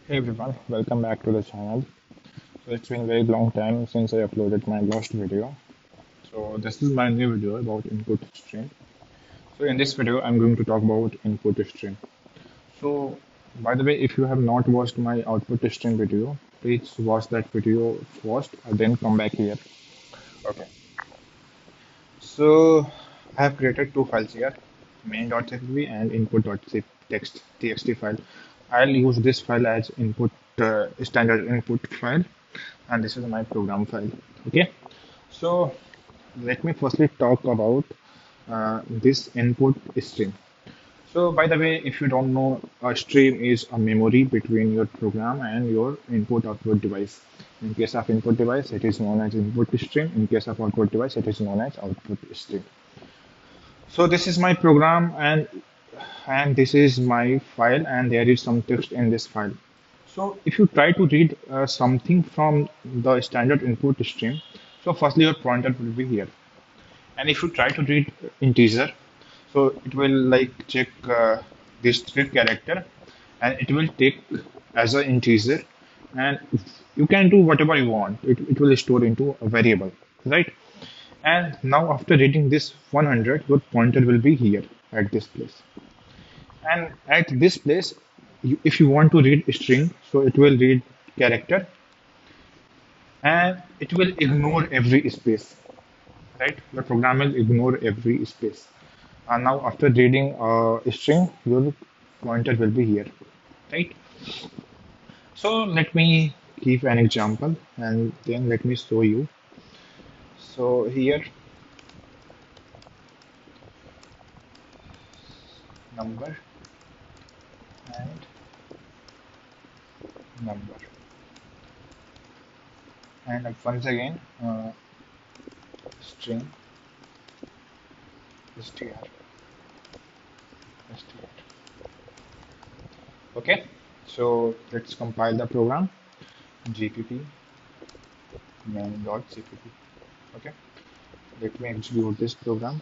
Hey everyone, welcome back to the channel. So it's been a very long time since I uploaded my last video. So this is my new video about input stream. So in this video, I'm going to talk about input stream. So by the way, if you have not watched my output stream video, please watch that video first and then come back here. Okay. So I have created two files here, main.cpp and input.txt file. I'll use this file as input standard input file, and this is my program file. Okay, so let me firstly talk about this input stream. So by the way, if you don't know, a stream is a memory between your program and your input output device. In case of input device, it is known as input stream. In case of output device, it is known as output stream. So this is my program and this is my file and there is some text in this file. So if you try to read something from the standard input stream, so firstly your pointer will be here. And if you try to read integer, so it will like check this string character and it will take as an integer and you can do whatever you want. It will store into a variable, right? And now after reading this 100, your pointer will be here at this place. And at this place, if you want to read a string, so it will read character and it will ignore every space, right? The program will ignore every space. And now after reading a string, your pointer will be here, right? So let me give an example and then let me show you. So here, number and number. And once again, string str str. Okay, so let's compile the program. Gpp main.cpp. Okay, let me execute this program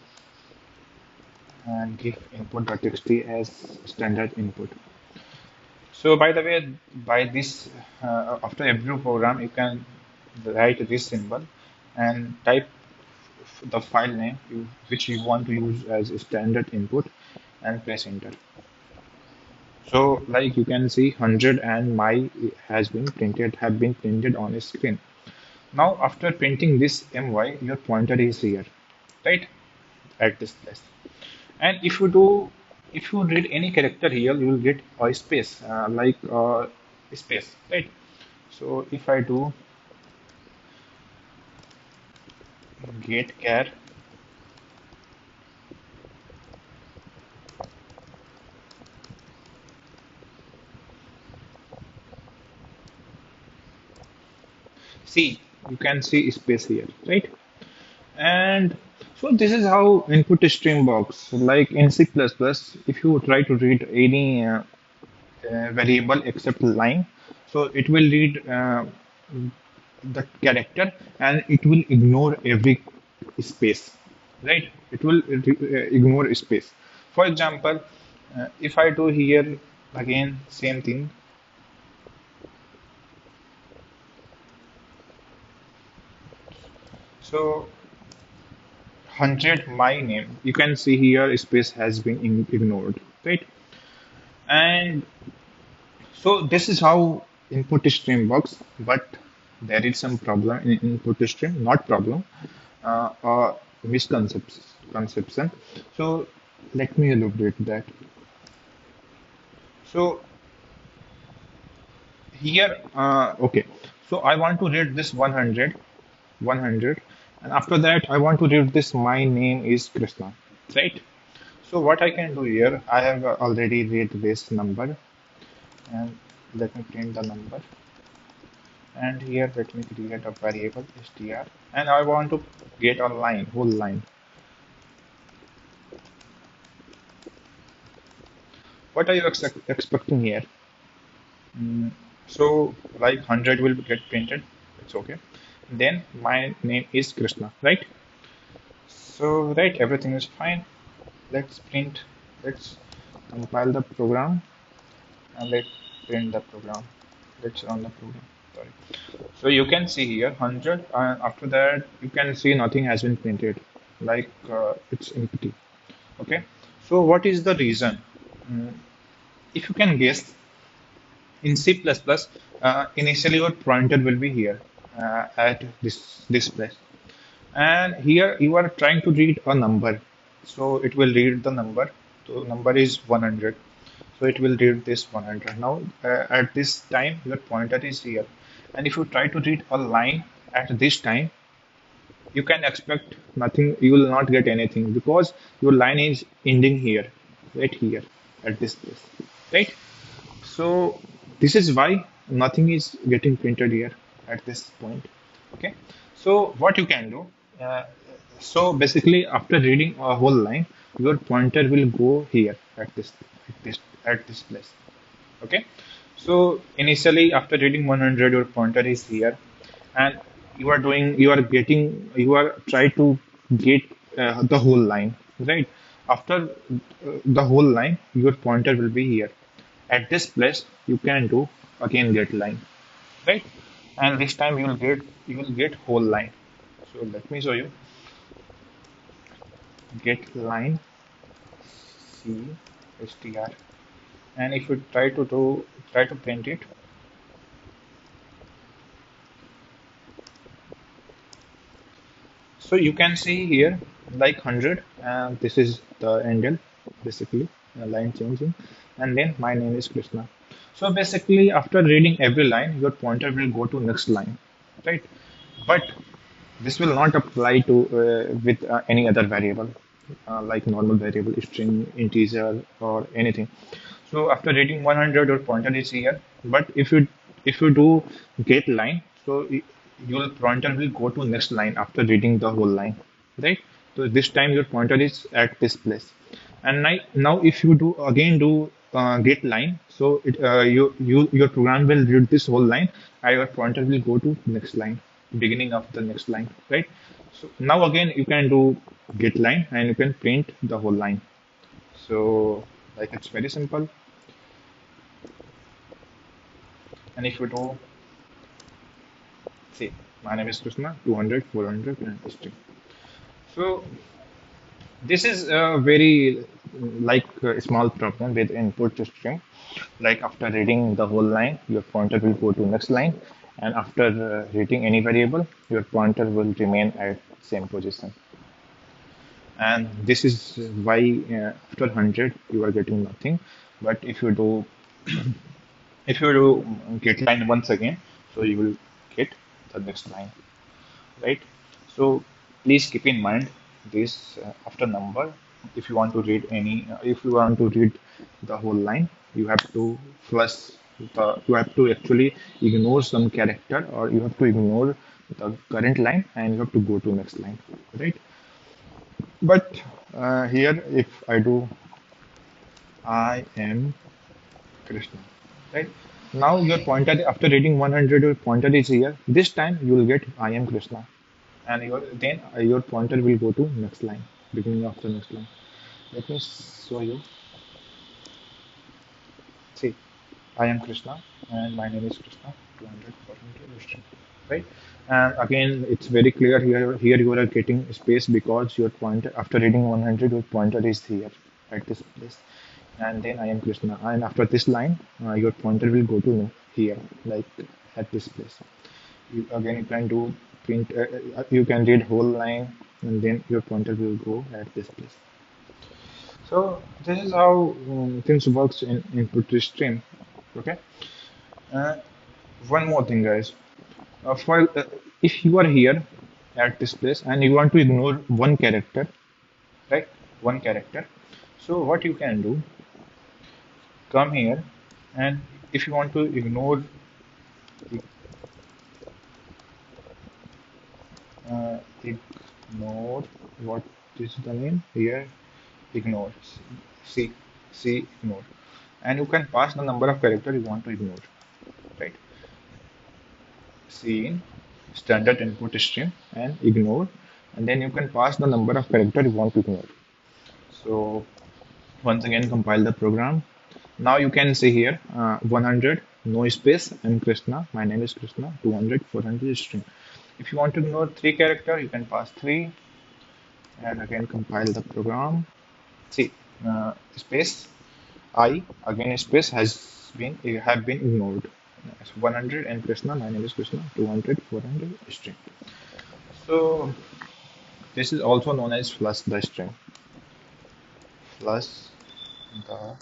and give input.txt as standard input. So by the way, by this after every program, you can write this symbol and type the file name which you want to use as a standard input and press enter. So like you can see 100 and my have been printed on a screen. Now after printing this my, your pointer is here, right? At this place. And if you read any character here, you will get a space, space, right? So if I do get char, see, you can see space here, right? And so this is how input stream works. Like in C++, if you try to read any variable except line, so it will read the character and it will ignore every space, right? It will ignore space. For example, if I do here again same thing, so 100 my name, you can see here space has been ignored, right? And so this is how input stream works, but there is some problem in input stream, not problem, misconception. So let me elaborate that. So here, okay. So I want to read this 100, and after that I want to read this. My name is Krishna, right? So what I can do here, I have already read this number, and let me print the number. And here let me create a variable str and I want to get a line, whole line. What are you expecting here? So like 100 will get printed, it's okay. Then my name is Krishna, right? So right, everything is fine. Let's print, let's compile the program and let's print the program. Let's run the program. Sorry. So you can see here 100, and after that you can see nothing has been printed, like it's empty. Okay. So what is the reason? Mm, if you can guess, in C++, initially your pointer will be here at this place, and here you are trying to read a number, so it will read the number. So number is 100, so it will read this 100. Now at this time your pointer is here, and if you try to read a line at this time, you can expect nothing. You will not get anything because your line is ending here, right here at this place, right? So this is why nothing is getting printed here at this point. Okay. So what you can do, uh, so basically after reading a whole line, your pointer will go here at this at this place. Okay. So initially after reading 100, your pointer is here, and you are trying to get the whole line, right? After the whole line, your pointer will be here. At this place, you can do again get line, right? And this time you will get whole line. So let me show you. Get line CSTR, and if you try to print it, so you can see here like 100, and this is the endel, basically line changing, and then my name is Krishna. So basically, after reading every line, your pointer will go to next line, right? But this will not apply to with any other variable, like normal variable, string, integer, or anything. So after reading 100, your pointer is here. But if you do get line, so your pointer will go to next line after reading the whole line, right? So this time your pointer is at this place. And now if you do again do get line, so your program will read this whole line, and your pointer will go to next line, beginning of the next line, right? So now again you can do get line and you can print the whole line. So like it's very simple. And if you do, see, my name is Krishna, 200, 400, and string. So this is a very like a small problem with input string. Like after reading the whole line, your pointer will go to next line, and after reading any variable, your pointer will remain at same position. And this is why after 100 you are getting nothing. But if you do get line once again, so you will get the next line, right? So please keep in mind this after number. If you want to read if you want to read the whole line, you have to flush you have to actually ignore some character, or you have to ignore the current line and you have to go to next line, right? But here, if I do I am Krishna, right? Now your pointer after reading 100, your pointer is here. This time you will get I am Krishna, and your pointer will go to next line, beginning of the next line. Let me show you. See, I am Krishna, and my name is Krishna. 200, 400, right? And again, it's very clear here. Here you are getting space because your pointer after reading 100, your pointer is here at this place, and then I am Krishna. And after this line, your pointer will go to here, like at this place. Again, you can do print. You can read whole line, and then your pointer will go at this place. So this is how things works in input stream. Okay. Uh, One more thing, guys. For if you are here at this place and you want to ignore one character, right? One character. So what you can do, come here, and if you want to ignore what is the name here? Ignore. C ignore, and you can pass the number of character you want to ignore, right? C in standard input stream and ignore, and then you can pass the number of character you want to ignore. So once again compile the program. Now you can see here 100, no space, I'm Krishna, my name is Krishna, 200, 400 string. If you want to ignore three character, you can pass three and again compile the program. See, space I again space has been have been ignored. 100 and Krishna, my name is Krishna, 200, 400 string. So this is also known as flush the string. Flush the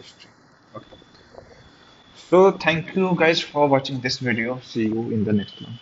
string. Okay. So thank you guys for watching this video. See you in the next one.